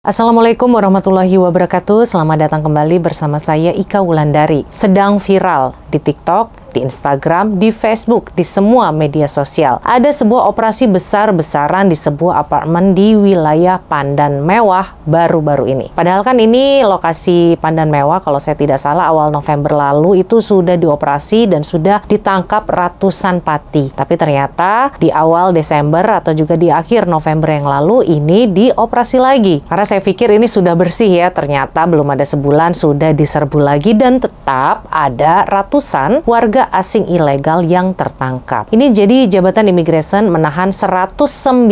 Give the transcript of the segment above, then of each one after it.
Assalamualaikum warahmatullahi wabarakatuh. Selamat datang kembali bersama saya Ika Wulandari. Sedang viral di TikTok, di Instagram, di Facebook, di semua media sosial. Ada sebuah operasi besar-besaran di sebuah apartemen di wilayah Pandan Mewah baru-baru ini. Padahal kan ini lokasi Pandan Mewah, kalau saya tidak salah awal November lalu itu sudah dioperasi dan sudah ditangkap ratusan pati. Tapi ternyata di awal Desember atau juga di akhir November yang lalu ini dioperasi lagi. Karena saya pikir ini sudah bersih ya, ternyata belum ada sebulan sudah diserbu lagi dan tetap ada ratusan warga asing ilegal yang tertangkap. Ini jadi Jabatan Imigresen menahan 119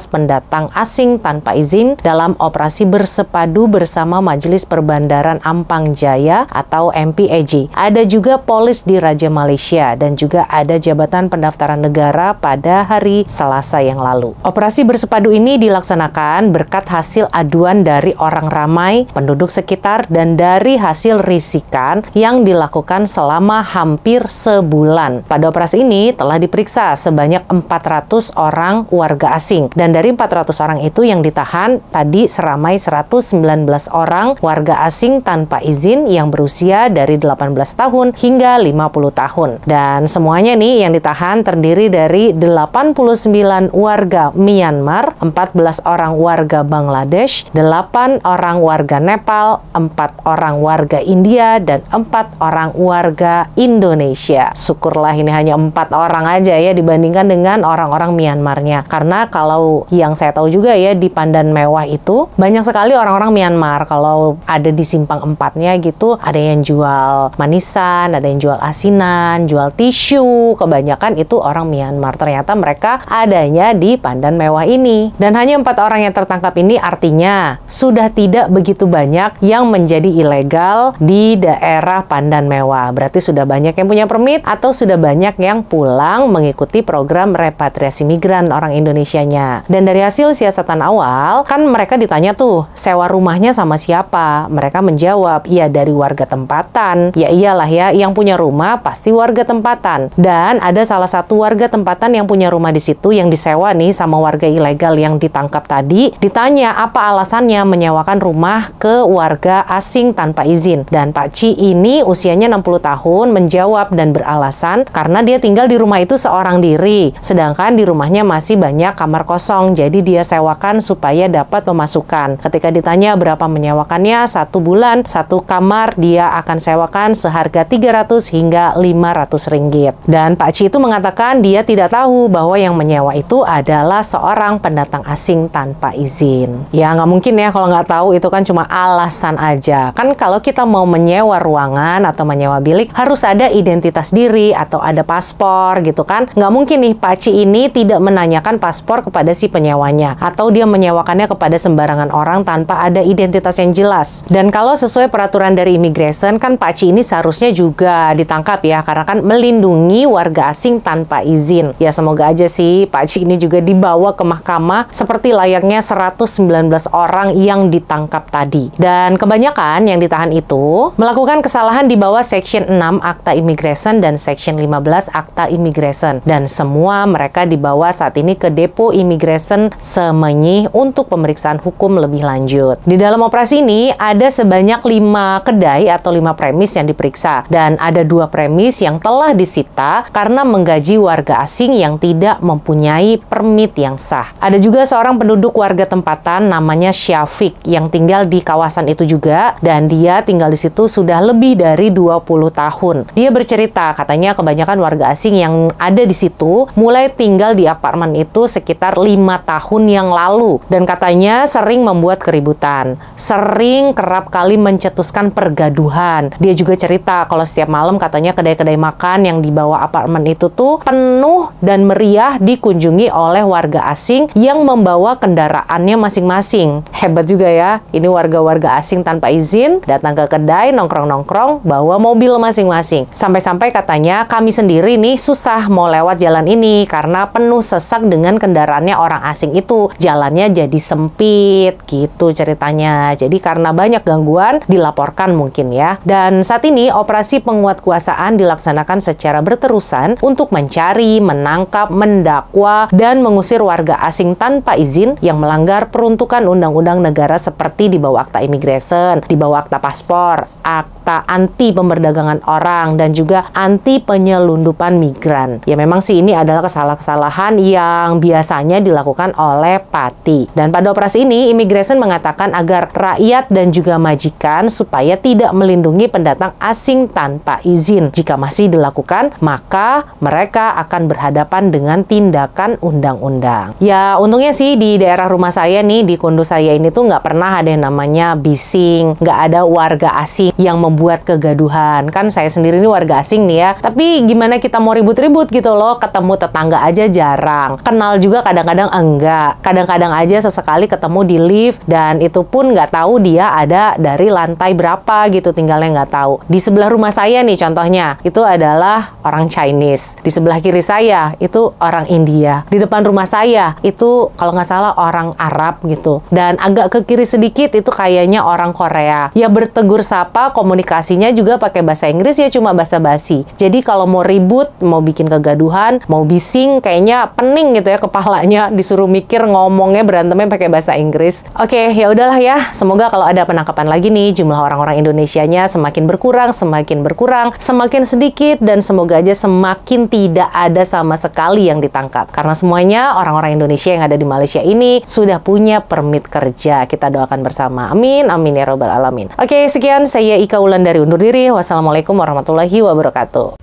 pendatang asing tanpa izin dalam operasi bersepadu bersama Majelis Perbandaran Ampang Jaya atau MPAJ. Ada juga polis di Raja Malaysia dan juga ada Jabatan Pendaftaran Negara pada hari Selasa yang lalu. Operasi bersepadu ini dilaksanakan berkat hasil aduan dari orang ramai, penduduk sekitar, dan dari hasil risikan yang dilakukan selama hampir sebulan. Pada operasi ini telah diperiksa sebanyak 400 orang warga asing. Dan dari 400 orang itu yang ditahan tadi seramai 119 orang warga asing tanpa izin yang berusia dari 18 tahun hingga 50 tahun. Dan semuanya nih yang ditahan terdiri dari 89 warga Myanmar, 14 orang warga Bangladesh, 8 orang warga Nepal, 4 orang warga India, dan 4 orang warga Indonesia. Syukurlah ini hanya 4 orang aja ya dibandingkan dengan orang-orang Myanmarnya. Karena kalau yang saya tahu juga ya di Pandan Mewah itu banyak sekali orang-orang Myanmar. Kalau ada di simpang 4-nya gitu, ada yang jual manisan, ada yang jual asinan, jual tisu. Kebanyakan itu orang Myanmar. Ternyata mereka adanya di Pandan Mewah ini. Dan hanya 4 orang yang tertangkap ini artinya sudah tidak begitu banyak yang menjadi ilegal di daerah Pandan Mewah. Berarti sudah banyak yang punya permit atau sudah banyak yang pulang mengikuti program repatriasi migran orang Indonesianya. Dan dari hasil siasatan awal, kan mereka ditanya tuh, sewa rumahnya sama siapa? Mereka menjawab, ya dari warga tempatan. Ya iyalah ya, yang punya rumah pasti warga tempatan. Dan ada salah satu warga tempatan yang punya rumah di situ yang disewa nih sama warga ilegal yang ditangkap tadi. Ditanya apa alasannya menyewakan rumah ke warga asing tanpa izin. Dan Pak Ci ini usianya 60 tahun menjawab dan beralasan karena dia tinggal di rumah itu seorang diri. Sedangkan di rumahnya masih banyak kamar kosong. Jadi dia sewakan supaya dapat pemasukan. Ketika ditanya berapa menyewakannya, 1 bulan, 1 kamar dia akan sewakan seharga 300 hingga 500 ringgit. Dan Pak Ci itu mengatakan dia tidak tahu bahwa yang menyewa itu adalah seorang pendatang asing tanpa izin. Ya nggak mungkin ya kalau nggak tahu, itu kan cuma alasan aja. Kan kalau kita mau menyewa ruangan atau menyewa bilik harus ada identitas diri atau ada paspor gitu kan. Nggak mungkin nih Pak Ci ini tidak menanyakan paspor kepada si penyewanya atau dia menyewakannya kepada sembarangan orang tanpa ada identitas yang jelas. Dan kalau sesuai peraturan dari Imigresen kan Pak Ci ini seharusnya juga ditangkap ya, karena kan melindungi warga asing tanpa izin. Ya semoga aja sih Pak Ci ini juga dibawa ke mahkamah seperti layaknya 119 orang yang ditangkap tadi. Dan kebanyakan yang ditahan itu melakukan kesalahan di bawah Section 6 Akta Imigresen dan Section 15 Akta Imigresen. Dan semua mereka dibawa saat ini ke Depo Imigresen Semenyih untuk pemeriksaan hukum lebih lanjut. Di dalam operasi ini ada sebanyak 5 kedai atau 5 premis yang diperiksa. Dan ada 2 premis yang telah disita karena menggaji warga asing yang tidak mempunyai permit yang sah. Ada juga seorang penduduk warga tempatan namanya Syafiq yang tinggal di kawasan itu juga, dan dia tinggal di situ sudah lebih dari 20 tahun. Dia bercerita katanya kebanyakan warga asing yang ada di situ mulai tinggal di apartemen itu sekitar 5 tahun yang lalu, dan katanya sering membuat keributan, sering kerap kali mencetuskan pergaduhan. Dia juga cerita kalau setiap malam katanya kedai-kedai makan yang di bawah apartemen itu tuh penuh dan meriah dikunjungi oleh warga asing yang membawa kendaraannya masing-masing. Hebat juga ya, ini warga-warga asing tanpa izin datang ke kedai, nongkrong-nongkrong, bawa mobil masing-masing. Sampai Sampai-sampai katanya kami sendiri nih susah mau lewat jalan ini karena penuh sesak dengan kendaraannya orang asing itu. Jalannya jadi sempit gitu ceritanya. Jadi karena banyak gangguan dilaporkan mungkin ya. Dan saat ini operasi penguatkuasaan dilaksanakan secara berterusan untuk mencari, menangkap, mendakwa, dan mengusir warga asing tanpa izin yang melanggar peruntukan undang-undang negara seperti di bawah Akta Imigresen, di bawah Akta Paspor, Akta Anti Pemberdagangan Orang, dan juga Anti Penyelundupan Migran. Ya memang sih ini adalah kesalahan yang biasanya dilakukan oleh Pati. Dan pada operasi ini, Imigresen mengatakan agar rakyat dan juga majikan supaya tidak melindungi pendatang asing tanpa izin. Jika masih dilakukan, maka mereka akan berhadapan dengan tindakan undang-undang. Ya untungnya sih di daerah rumah saya nih, di kondo saya ini tuh nggak pernah ada yang namanya bising, nggak ada warga asing yang membuat kegaduhan. Kan saya sendiri ini warga asing nih ya, tapi gimana kita mau ribut-ribut gitu loh, ketemu tetangga aja jarang, kenal juga kadang-kadang enggak, kadang-kadang aja sesekali ketemu di lift, dan itu pun nggak tahu dia ada dari lantai berapa gitu, tinggalnya nggak tahu. Di sebelah rumah saya nih contohnya, itu adalah orang Chinese, di sebelah kiri saya itu orang India, di depan rumah saya itu kalau nggak salah orang Arab gitu, dan agak ke kiri sedikit itu kayaknya orang Korea. Ya bertegur sapa, komunikasinya juga pakai bahasa Inggris ya, cuma basa-basi. Jadi kalau mau ribut, mau bikin kegaduhan, mau bising, kayaknya pening gitu ya kepalanya, disuruh mikir ngomongnya berantemnya pakai bahasa Inggris. Oke, ya udahlah ya. Semoga kalau ada penangkapan lagi nih, jumlah orang-orang Indonesianya semakin berkurang, semakin sedikit, dan semoga aja semakin tidak ada sama sekali yang ditangkap. Karena semuanya orang-orang Indonesia yang ada di Malaysia ini sudah punya permit kerja. Kita doakan bersama. Amin, amin ya robbal alamin. Oke, sekian saya Ika Wulandari undur diri. Wassalamualaikum warahmatullahi wabarakatuh.